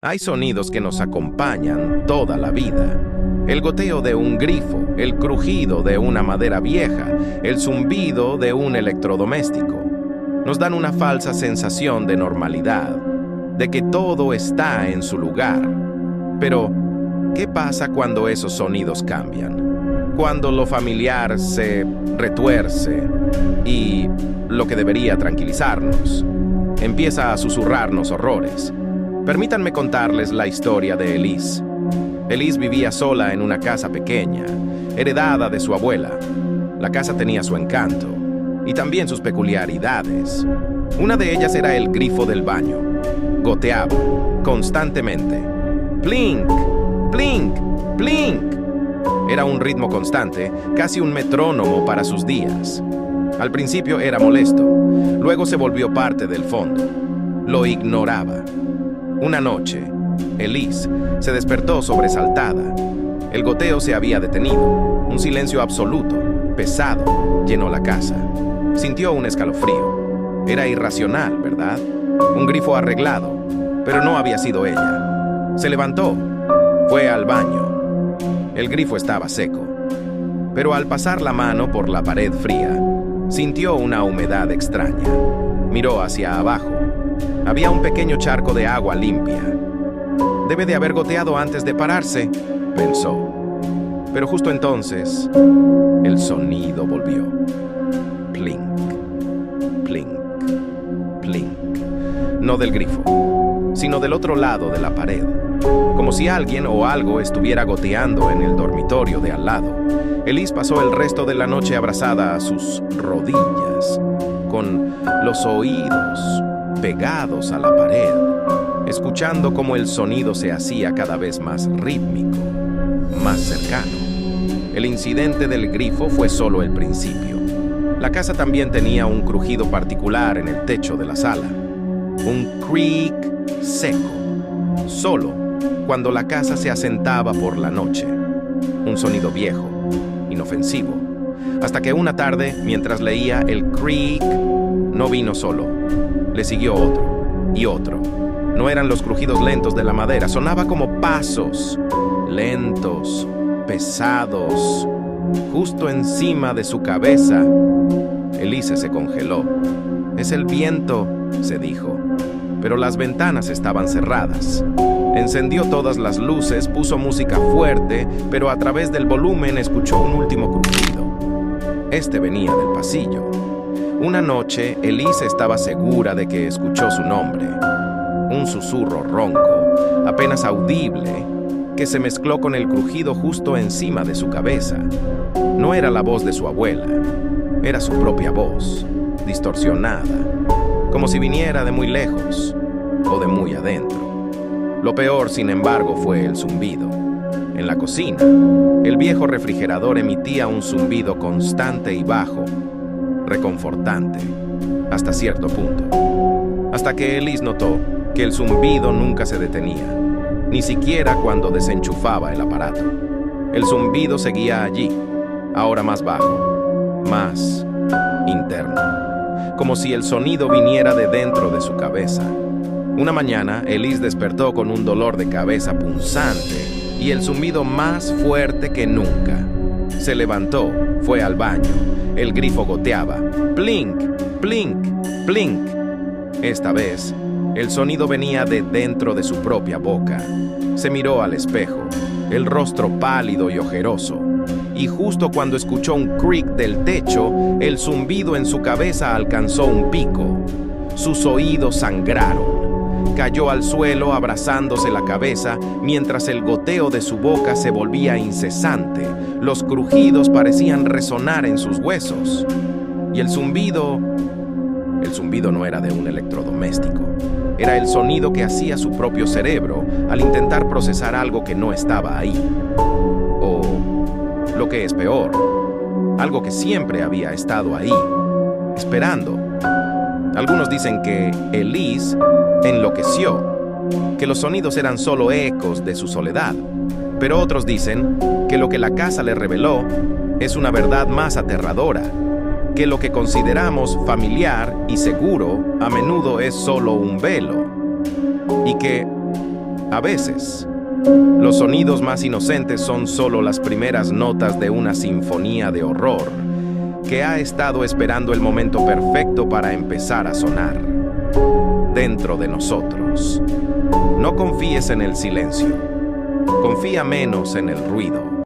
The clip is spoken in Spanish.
Hay sonidos que nos acompañan toda la vida. El goteo de un grifo, el crujido de una madera vieja, el zumbido de un electrodoméstico. Nos dan una falsa sensación de normalidad, de que todo está en su lugar. Pero, ¿qué pasa cuando esos sonidos cambian? Cuando lo familiar se retuerce y lo que debería tranquilizarnos empieza a susurrarnos horrores. Permítanme contarles la historia de Elise. Elise vivía sola en una casa pequeña, heredada de su abuela. La casa tenía su encanto y también sus peculiaridades. Una de ellas era el grifo del baño. Goteaba constantemente. Plink, plink, plink. Era un ritmo constante, casi un metrónomo para sus días. Al principio era molesto, luego se volvió parte del fondo. Lo ignoraba. Una noche, Elise se despertó sobresaltada. El goteo se había detenido. Un silencio absoluto, pesado, llenó la casa. Sintió un escalofrío. Era irracional, ¿verdad? Un grifo arreglado, pero no había sido ella. Se levantó, fue al baño. El grifo estaba seco, pero al pasar la mano por la pared fría, sintió una humedad extraña. Miró hacia abajo. Había un pequeño charco de agua limpia. Debe de haber goteado antes de pararse, pensó. Pero justo entonces, el sonido volvió. Plink, plink, plink. No del grifo, sino del otro lado de la pared. Como si alguien o algo estuviera goteando en el dormitorio de al lado. Elise pasó el resto de la noche abrazada a sus rodillas, con los oídos pegados a la pared, escuchando cómo el sonido se hacía cada vez más rítmico, más cercano. El incidente del grifo fue solo el principio. La casa también tenía un crujido particular en el techo de la sala. Un creak seco, solo cuando la casa se asentaba por la noche. Un sonido viejo, inofensivo. Hasta que una tarde, mientras leía, el creak no vino solo. Le siguió otro y otro. No eran los crujidos lentos de la madera, sonaba como pasos, lentos, pesados, justo encima de su cabeza. Elise se congeló. «Es el viento», se dijo. Pero las ventanas estaban cerradas. Encendió todas las luces, puso música fuerte, pero a través del volumen escuchó un último crujido. Este venía del pasillo. Una noche, Elise estaba segura de que escuchó su nombre. Un susurro ronco, apenas audible, que se mezcló con el crujido justo encima de su cabeza. No era la voz de su abuela, era su propia voz, distorsionada, como si viniera de muy lejos o de muy adentro. Lo peor, sin embargo, fue el zumbido. En la cocina, el viejo refrigerador emitía un zumbido constante y bajo, reconfortante, hasta cierto punto. Hasta que Elise notó que el zumbido nunca se detenía, ni siquiera cuando desenchufaba el aparato. El zumbido seguía allí, ahora más bajo, más interno, como si el sonido viniera de dentro de su cabeza. Una mañana, Elise despertó con un dolor de cabeza punzante y el zumbido más fuerte que nunca. Se levantó, fue al baño. El grifo goteaba. Plink, plink, plink. Esta vez, el sonido venía de dentro de su propia boca. Se miró al espejo, el rostro pálido y ojeroso. Y justo cuando escuchó un creak del techo, el zumbido en su cabeza alcanzó un pico. Sus oídos sangraron. Cayó al suelo abrazándose la cabeza mientras el goteo de su boca se volvía incesante. Los crujidos parecían resonar en sus huesos. Y el zumbido no era de un electrodoméstico. Era el sonido que hacía su propio cerebro al intentar procesar algo que no estaba ahí. O, lo que es peor, algo que siempre había estado ahí, esperando. Algunos dicen que Elise enloqueció, que los sonidos eran solo ecos de su soledad, pero otros dicen que lo que la casa le reveló es una verdad más aterradora, que lo que consideramos familiar y seguro a menudo es solo un velo, y que A veces, los sonidos más inocentes son solo las primeras notas de una sinfonía de horror que ha estado esperando el momento perfecto para empezar a sonar dentro de nosotros. No confíes en el silencio. Confía menos en el ruido.